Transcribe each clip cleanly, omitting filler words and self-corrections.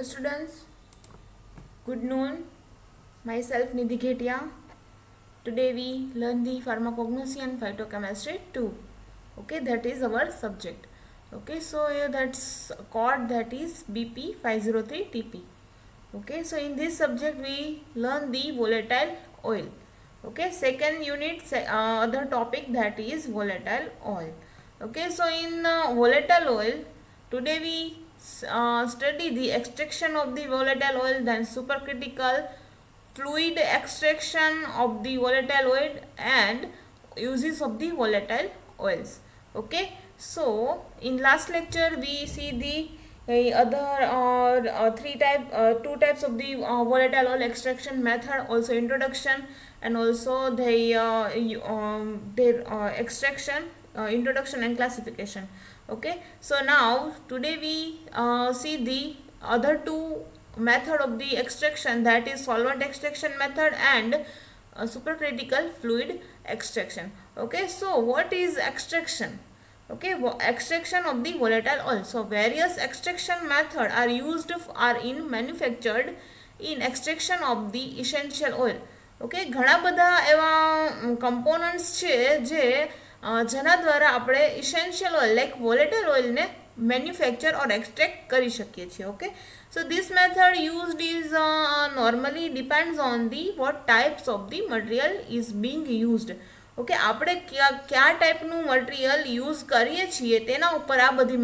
Hello students, good noon. Myself Nidhi Ghetia. Today we learn the pharmacognosy and phytochemistry 2. Okay, that is our subject. Okay, so that's code that is BP503TP. Okay, so in this subject we learn the volatile oil. Okay, second unit other topic that is volatile oil. Okay, so in volatile oil today we study the extraction of the volatile oil, then supercritical fluid extraction of the volatile oil and uses of the volatile oils. Okay, so in last lecture we see the other two types of the volatile oil extraction method, also introduction and also their extraction, introduction and classification. Okay, so now today we see the other two method of the extraction, that is solvent extraction method and supercritical fluid extraction. Okay, so what is extraction? Okay, extraction of the volatile oil. So various extraction method are manufactured in extraction of the essential oil. Okay, ઘણા બધા એવા components છે જે જેના દ્વારા આપણે essential oil like volatile oil ને manufacture or extract કરી શકીએ છીએ. Okay, so this method used is normally depends on the what types of the material is being used. Okay, આપણે કયા ટાઈપનું મટીરિયલ યુઝ કરીએ છીએ તેના ઉપર આ બધી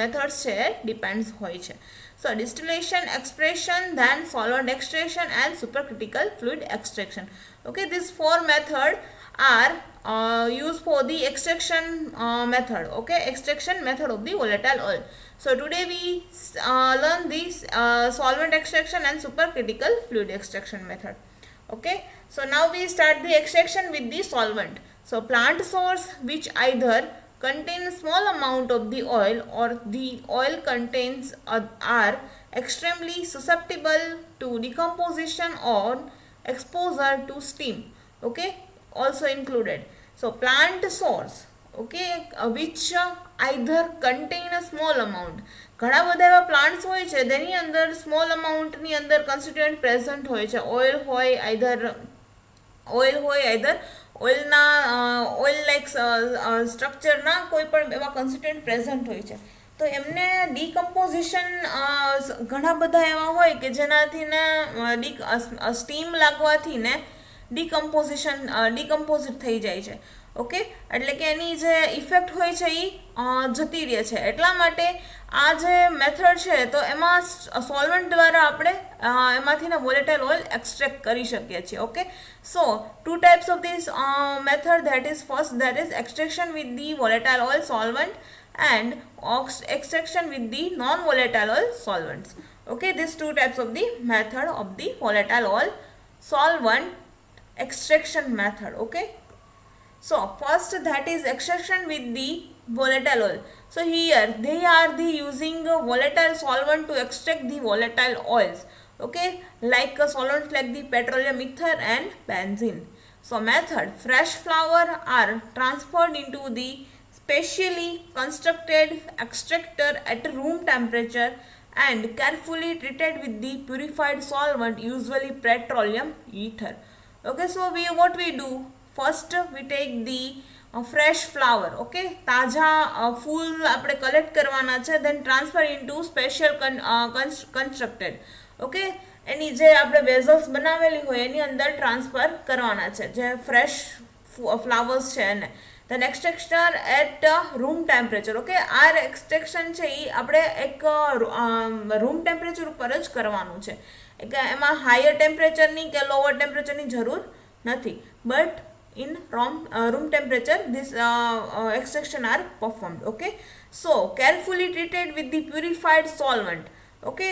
મેથડ્સ છે ડિપેન્ડ્સ હોય છે. So distillation, expression, then solvent extraction and supercritical fluid extraction. Okay, this four method are used for the extraction method. Okay, extraction method of the volatile oil. So today we learn this solvent extraction and supercritical fluid extraction method. Okay, so now we start the extraction with the solvent. So plant source which either contain small amount of the oil or the oil contains are extremely susceptible to decomposition or exposure to steam. Okay, also included. So plant source, okay, which either contain a small amount. ઘણા બધા એવા plants હોય છે તેની અંદર small અમાઉન્ટની અંદર કન્સ્ટિટ્યુઅન્ટ present હોય છે. ઓઇલ હોય આઈધર ઓઇલના ઓઇલ લાઇક સ્ટ્રક્ચરના કોઈ પણ એવા કન્સ્ટિટ્યુઅન્ટ પ્રેઝન્ટ હોય છે. તો એમને ડીકમ્પોઝિશન ઘણા બધા એવા હોય કે જેનાથી ને સ્ટીમ લાગવાથી ને ડીકમ્પોઝિટ થઈ જાય છે. ઓકે, એટલે કે એની જે ઇફેક્ટ હોય છે એ જતી રહે છે. એટલા માટે આ જે મેથડ છે તો એમાં સોલ્વન્ટ દ્વારા આપણે એમાંથી ને વોલેટાઇલ ઓઇલ એક્સટ્રેક્ટ કરી શકીએ છીએ. Okay, so two types of this method, that is first that is extraction with the volatile oil solvent and extraction with the non-volatile oil solvents. Okay, these two types of the method of the volatile oil solvent extraction method. Okay, so first that is extraction with the volatile oil. So here they are using volatile solvent to extract the volatile oils. Okay, like solvents like the petroleum ether and benzene. So method: fresh flour are transferred into the specially constructed extractor at room temperature and carefully treated with the purified solvent, usually petroleum ether. Okay, so what we do, first we take the fresh flour. Okay, તાજા ફૂલ આપણે collect કરવાના છે, then transfer into special constructed. Okay, એની જે આપણે વેઝલ્સ બનાવેલી હોય એની અંદર transfer કરવાના છે જે ફ્રેશ ફ્લાવર્સ છે એને. then extraction at room temperature. Okay, આ એક્સટ્રેક્શન છે એ આપણે એક રૂમ ટેમ્પરેચર ઉપર જ કરવાનું છે. એમાં હાયર ટેમ્પરેચરની કે લોઅર ટેમ્પરેચરની જરૂર નથી, but in room temperature this extraction are performed. Okay, so carefully treated with the purified solvent. Okay,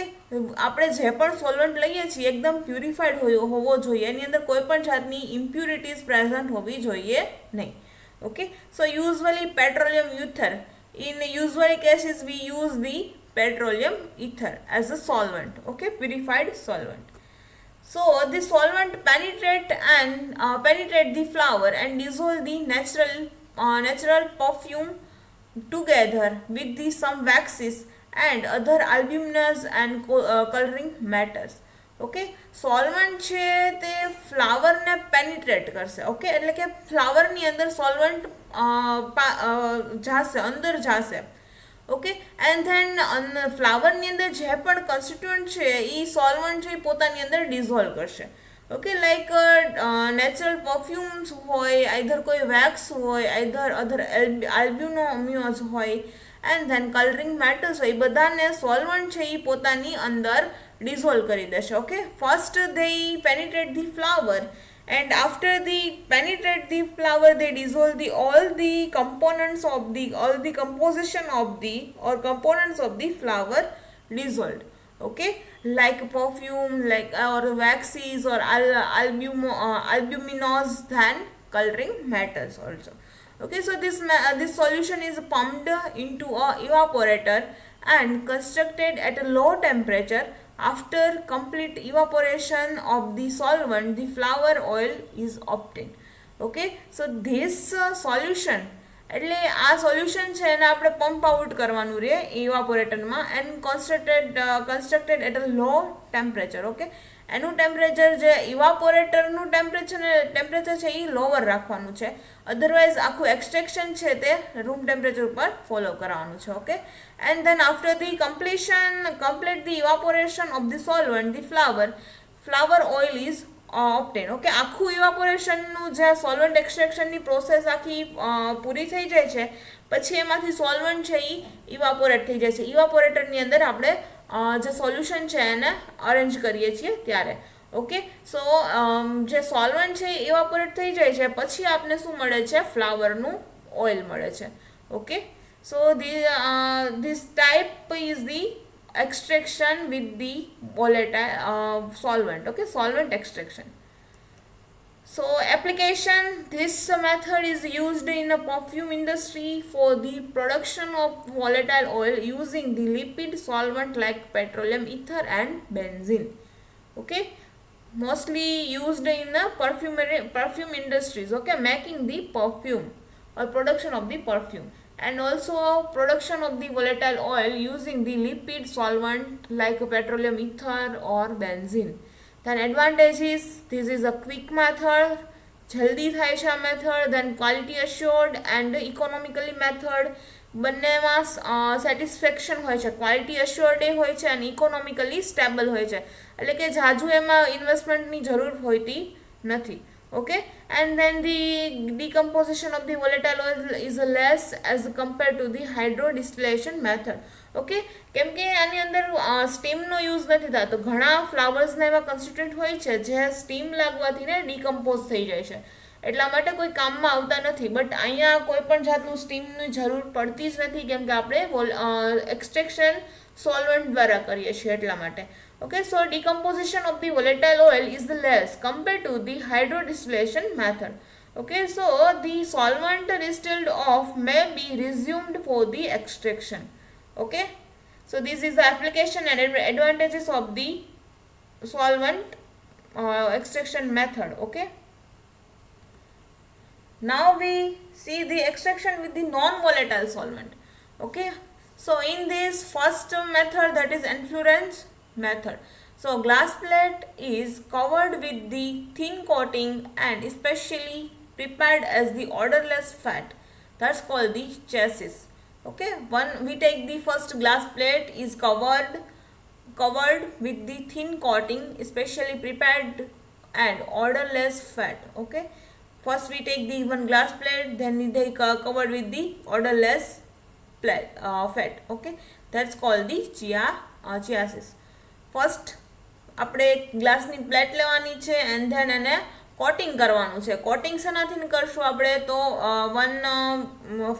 આપણે જે પણ સોલ્વન્ટ લઈએ છીએ એકદમ પ્યુરિફાઈડ હોવો જોઈએ, એની અંદર કોઈ પણ જાતની ઇમ્પ્યુરિટીઝ પ્રેઝન્ટ હોવી જોઈએ નહીં. Okay, so usually petroleum ether, in usual cases we use the petroleum ether as a solvent. Okay, purified solvent. So the solvent penetrate the flour and dissolve the natural perfume together with some waxes and other albuminous and coloring matters. Okay solvent છે તે ફ્લાવરને penetrate કરશે. Okay એટલે કે ફ્લાવરની અંદર solvent જાશે, અંદર જાશે. Okay and than ફ્લાવરની અંદર જે પણ કન્સ્ટિટ્યુઅન્ટ છે એ સોલ્વન્ટ છે એ પોતાની અંદર ડિઝોલ્વ કરશે. ઓકે લાઈક નેચરલ પરફ્યુમ્સ હોય, આઈધર કોઈ વેક્સ હોય, આઈધર અધર આલ્બ્યુમિનોઝ હોય, એન્ડ ધેન કલરિંગ મેટર્સ હોય, એ બધાને સોલ્વન્ટ છે એ પોતાની અંદર dissolve કરી દેશે. Okay first they penetrate the flower and after the penetrate the flower they dissolve the all the components of the composition of the or components of the flower dissolved. Okay like perfume, like or waxes or albuminous than coloring matters also. Okay so this solution is pumped into a evaporator and constructed at a low temperature. After complete evaporation of the solvent, the flower oil is obtained. Okay, so this solution, એટલે આ solution છે એને આપણે pump out કરવાનું રહે ઇવાપોરેટરમાં and constructed at a low temperature. Okay એનું temperature જે ઇવાપોરેટરનું ટેમ્પરેચર છે એ લોવર રાખવાનું છે, અધરવાઇઝ આખું એક્સટ્રેક્શન છે તે રૂમ ટેમ્પરેચર ઉપર ફોલો કરવાનું છે. Okay and than after the complete the evaporation of the solvent, the flower oil is obtained. Okay આખું ઇવાપોરેશનનું જે સોલ્વન્ટ એક્સટ્રેક્શનની પ્રોસેસ આખી પૂરી થઈ જાય છે પછી એમાંથી સોલ્વન્ટ છે એ ઇવાપોરેટ થઈ જાય છે. ઇવાપોરેટરની અંદર આપણે જે સોલ્યુશન છે એને અરેન્જ કરીએ છીએ ત્યારે. ઓકે સો જે સોલ્વન્ટ છે ઇવાપોરેટ થઈ જાય છે પછી આપને શું મળે છે, ફ્લાવરનું ઓઇલ મળે છે. Okay so this type is the extraction with the volatile solvent. Okay solvent extraction. So application, this method is used in a perfume industry for the production of volatile oil using the lipid solvent like petroleum ether and benzene. Okay mostly used in the perfume industries. Okay making the perfume or production of the perfume, and also production of the volatile oil using the lipid solvent like petroleum ether or benzene. Then advantage is this is a quick method, જલ્દી થાય છે આ method. then quality assured and economically method, બંનેમાં satisfaction હોય છે, quality assured હોય છે અને ઇકોનોમિકલી સ્ટેબલ હોય છે, એટલે કે જાજુ એમાં ઇન્વેસ્ટમેન્ટની જરૂર હોતી નથી. Okay and then the decomposition of the volatile oil is less as compared to the hydrodistillation method. Okay કેમ કે આની અંદર સ્ટીમનો યુઝ નથી થતો. ઘણા ફ્લાવર્સના એવા કન્સ્ટિટ્યુન્ટ હોય છે જે સ્ટીમ લાગવાથી ને ડિકમ્પોઝ થઈ જાય છે, એટલા માટે કોઈ કામમાં આવતા નથી. બટ અહીંયા કોઈ પણ જાતનું સ્ટીમની જરૂર પડતી જ નથી કેમ કે આપણે એક્સટ્રેક્શન સોલ્વન્ટ દ્વારા કરીએ છીએ એટલા માટે. Okay so decomposition of the volatile oil is less compared to the hydrodistillation method. Okay so the solvent distilled off may be resumed for the extraction. Okay so this is the application and advantages of the solvent extraction method. Okay now we see the extraction with the non-volatile solvent. Okay so in this first method, that is efflorescence method, so glass plate is covered with the thin coating and especially prepared as the odorless fat, that's called the chassis. Okay we take the first glass plate is covered with the thin coating especially prepared and odorless fat. Okay first we take the one glass plate, then we take covered with the odorless fat. Okay that's called the chassis. First આપણે ગ્લાસની plate લેવાની છે and than એને coating કરવાનું છે. Coating શેનાથી કરશું આપણે, તો one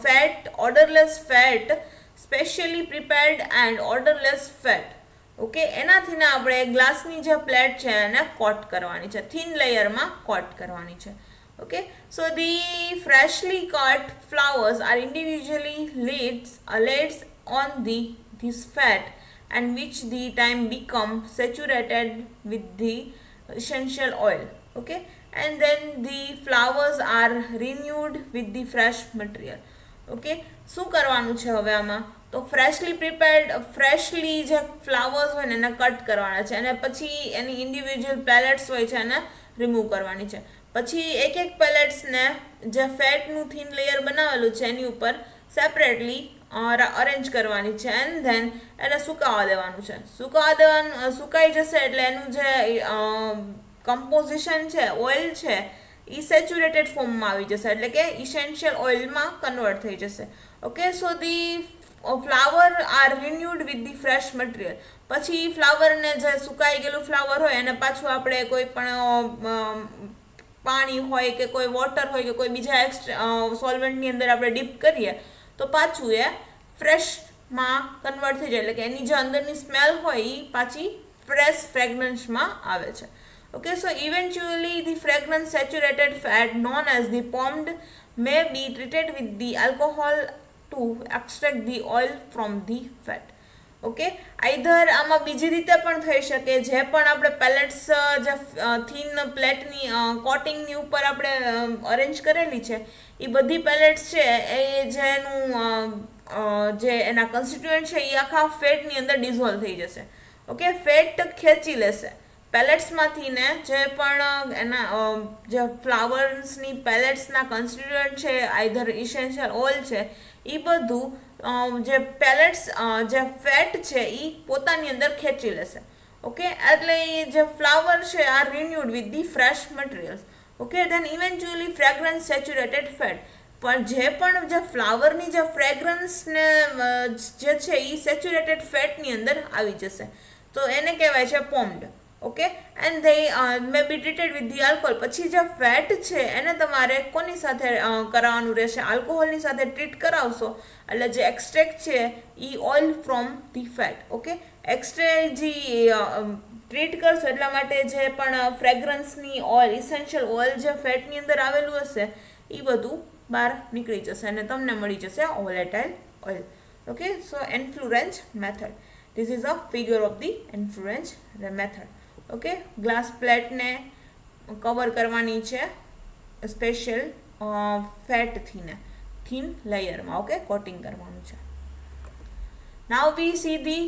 fat, odourless fat, specially prepared and odourless fat. Okay એનાથી ને આપણે ગ્લાસની જે પ્લેટ છે એને કોટ કરવાની છે, થિન લેયરમાં કોટ કરવાની છે. Okay so the freshly cut flowers are individually laid on this fat and which the time become saturated with the essential oil. Okay and then the flowers are renewed with the fresh material. Okay, શું કરવાનું છે હવે આમાં? તો ફ્રેશલી જે flowers હોય ને એને કટ કરવાના છે અને પછી એની ઇન્ડિવિજ્યુઅલ પેલેટ્સ હોય છે એને રિમૂવ કરવાની છે. પછી એક એક પેલેટ્સને જે ફેટનું થીન લેયર બનાવેલું છે એની ઉપર સેપરેટલી અરેન્જ કરવાની છે એન્ડ ધેન એને સુકાવા દેવાનું છે. સુકાઈ જશે એટલે એનું જે કમ્પોઝિશન છે, ઓઇલ છે, એ સેચ્યુરેટેડ ફોર્મમાં આવી જશે, એટલે કે ઇસેન્શિયલ ઓઇલમાં કન્વર્ટ થઈ જશે. Okay, so the flower are renewed with the fresh material. પછી ફ્લાવરને જે સુકાઈ ગયેલું ફ્લાવર હોય એને પાછું આપણે કોઈ પણ પાણી હોય કે કોઈ વોટર હોય કે કોઈ બીજા સોલ્વન્ટની અંદર આપણે ડીપ કરીએ તો પાછું એ ફ્રેશમાં કન્વર્ટ થઈ જાય, એટલે કે એની જે અંદરની સ્મેલ હોય એ પાછી ફ્રેશ ફ્રેગ્રન્સમાં આવે છે. Okay, so eventually the fragrance saturated fat known as the pommed may be treated with the alcohol to extract the oil from the fat. Okay, either આમાં બીજી રીતે પણ થઈ શકે, જે પણ આપણે પેલેટ્સ જે થીન પ્લેટની કોટિંગની ઉપર આપણે અરેન્જ કરેલી છે એ બધી પેલેટ્સ છે એ જેનું જે એના કન્સ્ટિટ્યુઅન્ટ છે એ આખા ફેટની અંદર ડિઝોલ્વ થઈ જશે. ઓકે, ફેટ ખેંચી લેશે પેલેટ્સમાંથી ને જે પણ એના જે ફ્લાવર્સની પેલેટ્સના કન્સ્ટિટ્યુઅન્ટ છે, આઈધર ઇસેન્શિયલ ઓઇલ છે, એ બધું જે પેલેટ્સ જે ફેટ છે એ પોતાની અંદર ખેંચી લેશે. ઓકે, એટલે એ જે ફ્લાવર છે આ renewed with the fresh materials. Okay, then eventually fragrance saturated fat. પણ જે ફ્લાવરની જે ફ્રેગ્રન્સને જે છે એ સેચ્યુરેટેડ ફેટની અંદર આવી જશે તો એને કહેવાય છે pomade. Okay, and they may be treated with the alcohol. પછી જે ફેટ છે એને તમારે કોની સાથે કરાવવાનું રહેશે? આલ્કોહોલની સાથે ટ્રીટ કરાવશો એટલે જે એક્સટ્રેક્ટ છે એ oil from the fat. Okay, extract જે ટ્રીટ કરશો એટલા માટે જે પણ ફ્રેગ્રન્સની ઓઇલ, ઇસેન્શિયલ ઓઇલ જે ફેટની અંદર આવેલું હશે એ બધું બહાર નીકળી જશે અને તમને મળી જશે volatile oil. Okay, so enfleurage method. This is a figure of the influence method. ઓકે, ગ્લાસ પ્લેટને કવર કરવાની છે સ્પેશિયલ ફેટથી થીન લેયરમાં. ઓકે, કોટિંગ કરવાનું છે. Now we see the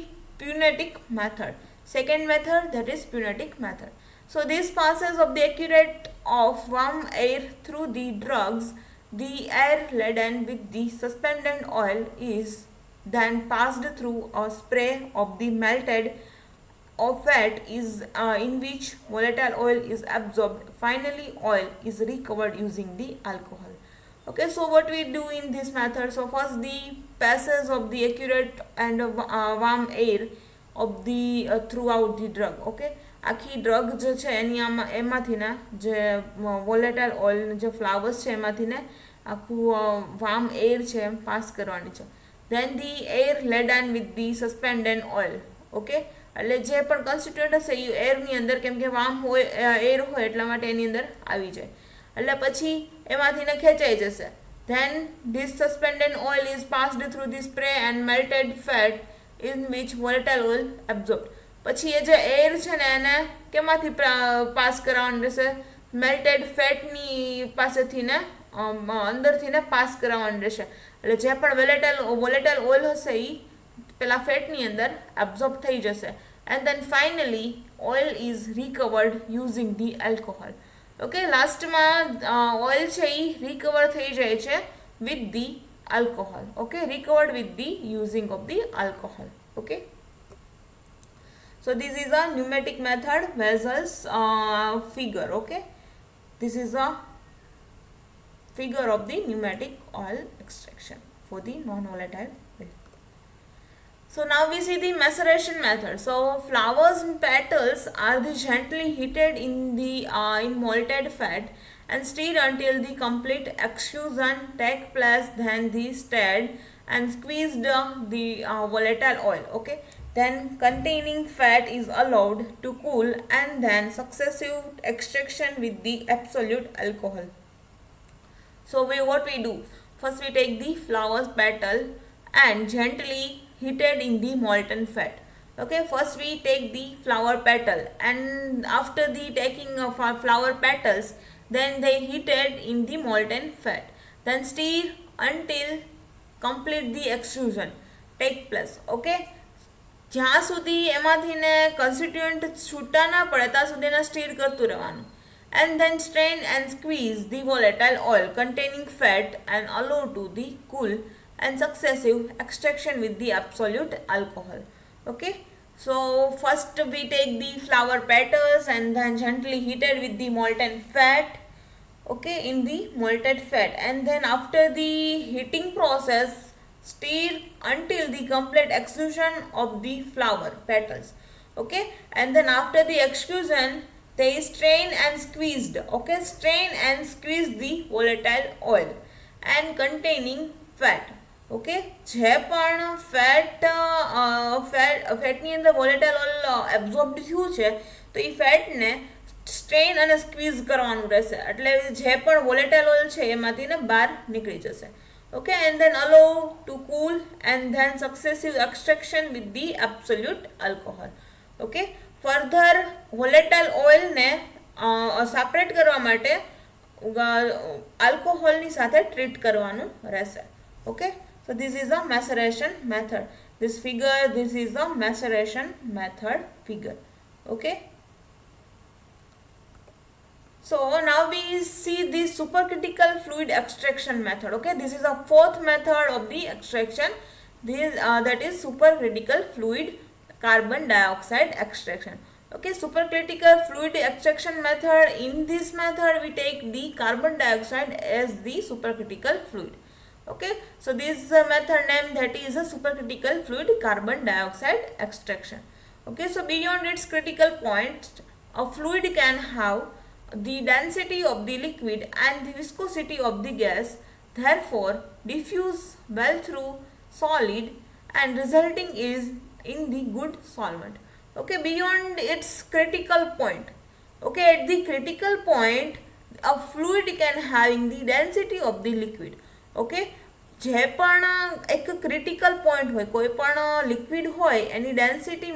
Punetic method. Second method, that is Punetic method. So this passes of the accurate of warm air through the drugs. The air laden with the suspended oil is then passed through a spray of the melted fat is in which volatile oil is absorbed. Finally, oil is recovered using the alcohol. Okay, so what we do in this method? So first the passage of the accurate and warm air of the throughout the drug. Okay, આખી drug જે છે એની એમાંથી ને જે volatile oil જે flowers છે એમાંથી ને આખું વાર્મ એર છે પાસ કરવાની છે. Then the air laden with the suspended oil. Okay, એટલે જે પણ કન્સ્ટિટ્યુઅન્ટ હશે એ એરની અંદર, કેમ કે વાર્મ હોય એર હોય એટલા માટે એની અંદર આવી જાય, એટલે પછી એમાંથી ને ખેંચાઈ જશે. Then this suspended oil is passed through the spray and melted fat in which volatile oil absorbed. પછી એ જે એર છે ને એને કેમાંથી પાસ કરાવવાનું રહેશે? મેલ્ટેડ ફેટની પાસેથી ને અંદરથી ને પાસ કરાવવાનું રહેશે, એટલે જે પણ વોલેટાઇલ ઓઇલ હશે એ પેલા ફેટની અંદર એબ્ઝોર્બ થઈ જશે. And then finally oil is recovered using the alcohol. Okay, લાસ્ટમાં ઓઇલ છે એ રિકવર થઈ જાય છે with the alcohol. Okay, recovered with the using of the alcohol. Okay, so this is a pneumatic method vessels figure. Okay, this is a figure of the pneumatic oil extraction for the non-volatile oil. So now we see the maceration method. So flowers petals are gently heated in the in malted fat and stirred until the complete extrusion take place. Then the stirred and squeezed the volatile oil. Okay, then containing fat is allowed to cool and then successive extraction with the absolute alcohol. So what we do? First we take the flowers petal and gently heated in the molten fat. Okay, first we take the flower petal and after the taking of our flower petals, then they heated in the molten fat, then stir until complete the extrusion take place. Okay, જ્યાં સુધી એમાંથી ને constituent છૂટા ના પડે ત્યાં સુધી એને સ્ટીર કરતું રહેવાનું. And then strain and squeeze the volatile oil containing fat and allow to the cool and successive extraction with the absolute alcohol. Okay, so first we take the flour petals and then gently heated with the molten fat. Okay, in the molten fat, and then after the heating process stir until the complete extrusion of the flour petals. Okay, and then after the extrusion they strain and squeezed. Okay, strain and squeeze the volatile oil and containing fat. Okay, જે પણ ફેટની અંદર volatile oil absorb થયું છે તો એ ફેટને strain અને squeeze કરવાનું રહેશે, એટલે જે પણ વોલેટાઇલ ઓઇલ છે એમાંથી ને બહાર નીકળી જશે. Okay, and then allow to cool and then successive extraction with the absolute alcohol. Okay, further volatile ઓઇલને સેપરેટ કરવા માટે આલ્કોહોલની સાથે ટ્રીટ કરવાનું રહેશે. Okay, so this is a maceration method. This is a maceration method figure. Okay, so now we see the supercritical fluid extraction method. Okay, this is a fourth method of the extraction. That is supercritical fluid carbon dioxide extraction. Okay, supercritical fluid extraction method. In this method we take the carbon dioxide as the supercritical fluid. Okay, so this method name that is a supercritical fluid carbon dioxide extraction. Okay, so beyond its critical point a fluid can have the density of the liquid and the viscosity of the gas, therefore diffuse well through solid and resulting is in the good solvent. Okay, beyond its critical point. Okay, at the critical point a fluid can having the density of the liquid. Okay, જે પણ એક critical point હોય, કોઈ પણ liquid હોય એની density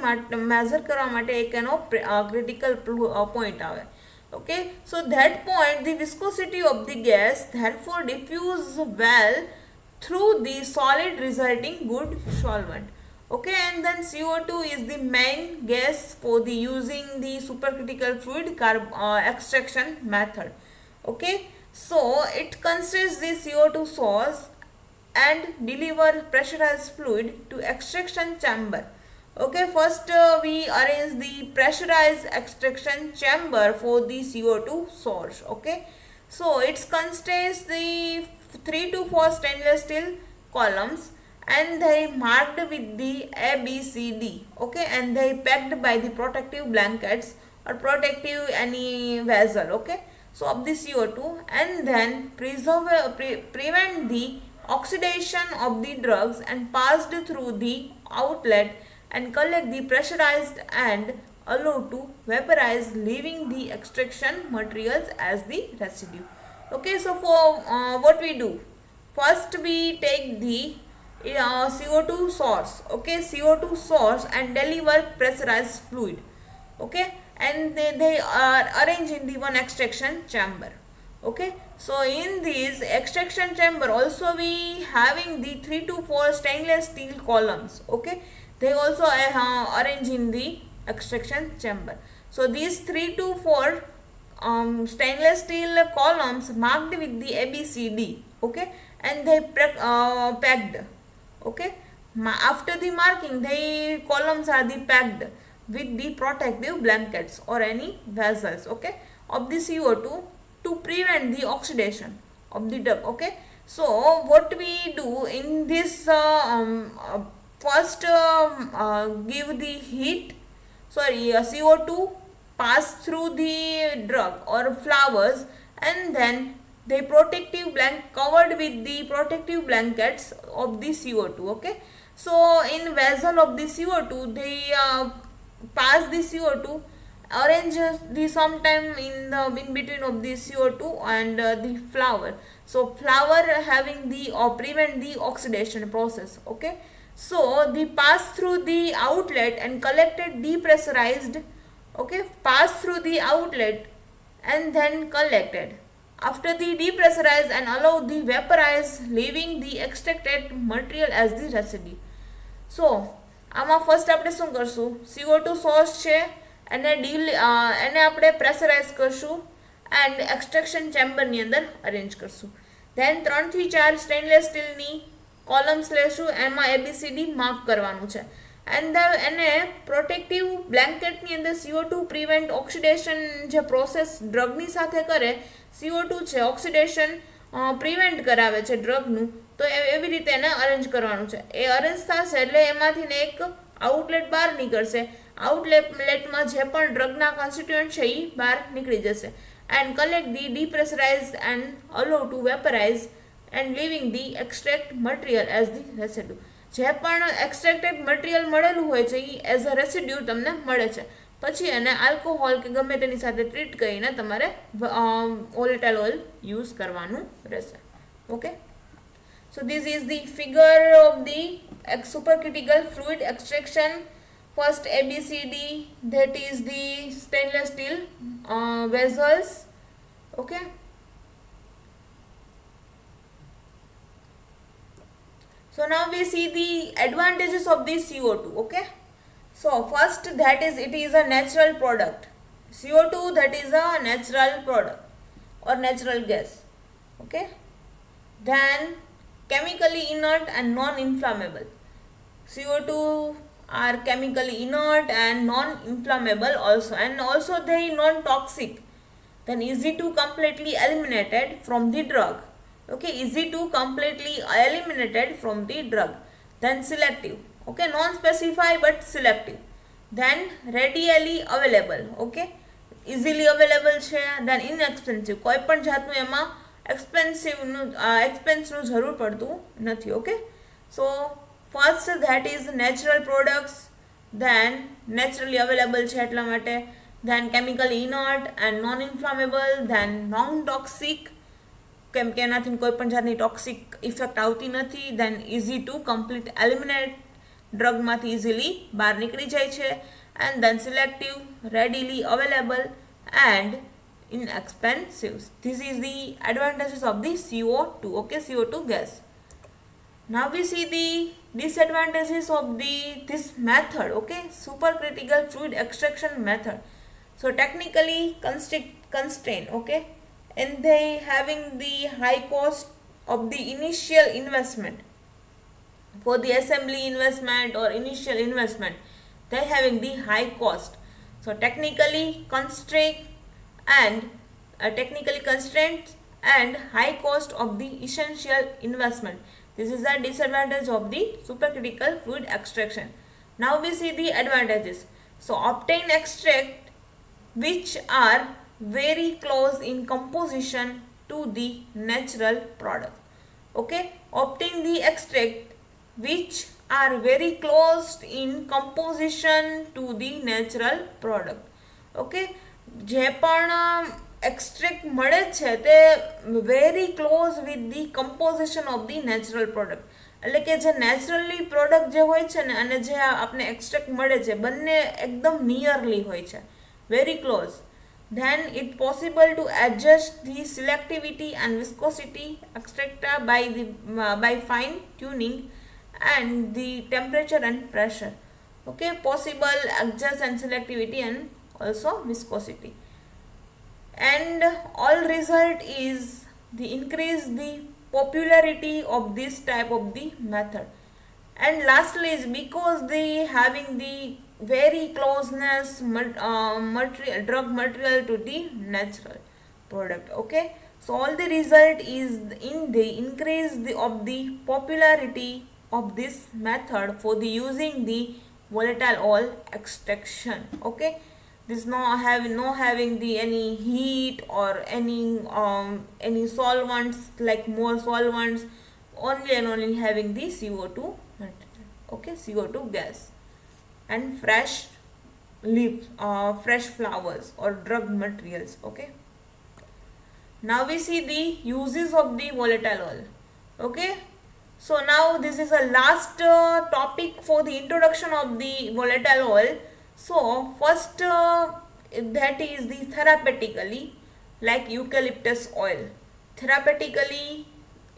measure કરવા માટે એક એનો ક્રિટિકલ પોઈન્ટ આવે. Okay, so that point the viscosity of the gas therefore diffuse well through the solid resulting good solvent. Okay, and then CO2 is the main gas for the using the supercritical fluid extraction method. Okay, so it consists the CO2 source and deliver pressurized fluid to extraction chamber. Okay, first we arrange the pressurized extraction chamber for the CO2 source. Okay, so it contains the 3 to 4 stainless steel columns and they marked with the A, B, C, D. Okay, and they packed by the protective blankets or protective any vessel. Okay, so of the CO2, and then prevent the oxidation of the drugs and passed through the outlet and collect the pressurized and allow to vaporize, leaving the extraction materials as the residue. Okay, so for what we do, first we take the CO2 source. Okay, CO2 source and deliver pressurized fluid. Okay, and they are arranged in the one extraction chamber. Okay, so in this extraction chamber also we having the 3 to 4 stainless steel columns. Okay, they also arrange in the extraction chamber. So these 3 to 4 stainless steel columns marked with the ABCD. Okay, and they packed. Okay, after the marking the columns are the packed with the protective blankets or any vessels. Okay, of the CO2 to prevent the oxidation of the drug. Okay, so what we do in this first give the heat, CO2 pass through the drug or flowers, and then the protective covered with the protective blankets of the CO2. Okay, so in vessel of the CO2 they pass the CO2, arrange the sometime in between of the CO2 and the flower. So flower having the prevent the oxidation process. Okay, so they pass through the outlet and collected depressurized. Okay, pass through the outlet and then collected. after the depressurize and allow the vaporize, leaving the extracted material as the residue. So આમાં first આપણે શું કરશું, CO2 source છે એને આપણે pressurise કરશું and extraction ચેમ્બરની અંદર arrange કરશું. ધેન 3 થી 4 સ્ટેનલેસ સ્ટીલની કોલમ્સ લેશું, એમાં ABCD માર્ક કરવાનું છે એન્ડ એને પ્રોટેક્ટિવ બ્લેન્કેટની અંદર CO2 પ્રિવેન્ટ ઓક્સિડેશન જે પ્રોસેસ ડ્રગની સાથે કરે, CO2 છે ઓક્સિડેશન પ્રિવેન્ટ કરાવે છે ડ્રગનું, તો એવી રીતે એને અરેન્જ કરવાનું છે. એ અરેન્જ થશે એટલે એમાંથી ને એક આઉટલેટ બહાર નીકળશે. આઉટલેટમાં જે પણ ડ્રગના કોન્સ્ટિટ્યુઅન્ટ છે એ બહાર નીકળી જશે and collect the depressurise and allow to vaporise and leaving the extract material as the residue. જે પણ એક્સટ્રેક્ટેડ મટીરિયલ મળેલું હોય છે એ એઝ અ રેસિડ્યુ તમને મળે છે. પછી એને આલ્કોહોલ કે ગમે તેની સાથે ટ્રીટ કરીને તમારે વોલેટાઇલ ઓઇલ યુઝ કરવાનું રહેશે. Okay, so this is the figure of the supercritical fluid extraction. First ABCD, that is the stainless steel vessels. Okay, so now we see the advantages of the CO2. Okay, so first, that is, it is a natural product. CO2, that is a natural product or natural gas. Okay, then chemically inert and non-inflammable. CO2 are chemically inert and non-inflammable also, and also they non-toxic. Then easy to completely eliminated from the drug. Okay, easy to completely eliminated from the drug. Then selective. Okay, non-specified but selective. Then readily available. Okay, easily available છે. Then inexpensive. કોઈ પણ જાતનું એમાં એક્સપેન્સનું જરૂર પડતું નથી. Okay, so first that is natural products, then naturally available છે એટલા માટે, then chemically inert and non inflammable, then non toxic, કેમ કે એનાથી કોઈ પણ જાતની ટોક્સિક ઇફેક્ટ આવતી નથી, then easy to complete eliminate, ડ્રગમાંથી ઇઝીલી બહાર નીકળી જાય છે, and then selective, readily available and inexpensive. This is the advantages of the CO2. Okay, CO2 gas. Now we see the disadvantages of this method. Okay, supercritical fluid extraction method. So technically constrained. Okay, and they having the high cost of the initial investment for the assembly investment or initial investment. They having the high cost. So technically constrained and high cost of the essential investment. This is the disadvantage of the supercritical fluid extraction. Now we see the advantages. So obtain extract which are very close in composition to the natural product. Okay, obtain the extract which are very close in composition to the natural product. Okay, જે પણ extract મળે છે તે very close with the composition of the natural product, એટલે કે જે naturally product જે હોય છે ને અને જે આપણે એક્સટ્રેક્ટ મળે છે બંને એકદમ નિયરલી હોય છે, very close. Then it possible to adjust the selectivity and viscosity extract by fine tuning and the temperature and pressure. Okay, possible adjust and selectivity and also viscosity, and all result is the increase the popularity of this type of the method. And lastly is because they having the very closeness drug material to the natural product. Okay, so all the result is in the increase of the popularity of this method for the using the volatile oil extraction. Okay, this no having the any heat or any solvents, like more solvents, only and only having the CO2 material. Okay, CO2 gas and fresh leaves, fresh flowers or drug materials. Okay, now we see the uses of the volatile oil. Okay, so now this is a last topic for the introduction of the volatile oil. So first that is the therapeutically. like eucalyptus oil. Therapeutically,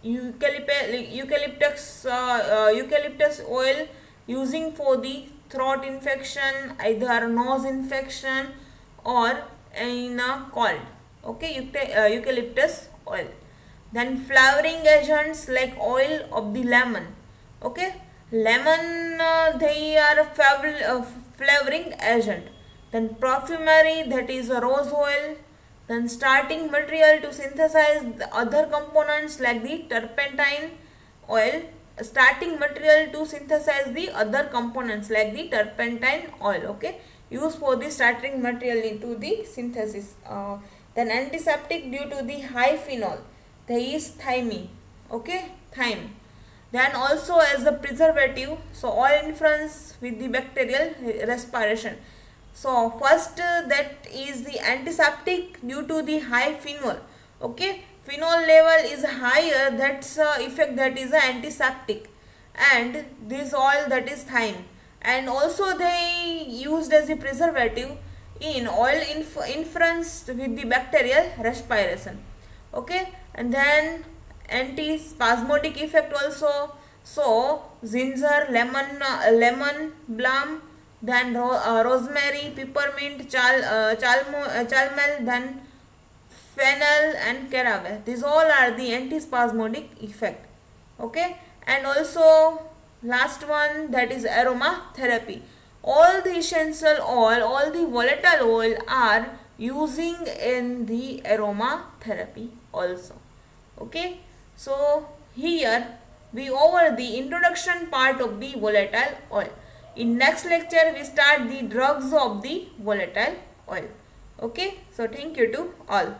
eucalyptus oil using for the throat infection, either nose infection or in a cold. Okay, eucalyptus oil. Then flavoring agents like oil of the lemon. Okay, lemon, they are a flavoring agent. Then perfumery, that is a rose oil. Then starting material to synthesize the other components like the turpentine oil. Starting material to synthesize the other components like the turpentine oil. Okay, used for the starting material into the synthesis. Then antiseptic due to the high phenol, there is thymine. Okay, thyme. Then also as a preservative, so oil interference with the bacterial respiration. So first, that is the antiseptic due to the high phenol. Okay, phenol level is higher, that's effect, that is antiseptic, and this oil, that is thyme. And also they used as a preservative in oil interference with the bacterial respiration. Okay, and then antispasmodic effect also. So ginger, lemon balm, then rosemary, peppermint, chalmel, then fennel and caraway. These all are the antispasmodic effect. Okay, and also last one, that is aromatherapy. All the essential oil, all the volatile oil are using in the aromatherapy also. Okay, so here we over the introduction part of the volatile oil. In next lecture we start the drugs of the volatile oil. Okay, so thank you to all.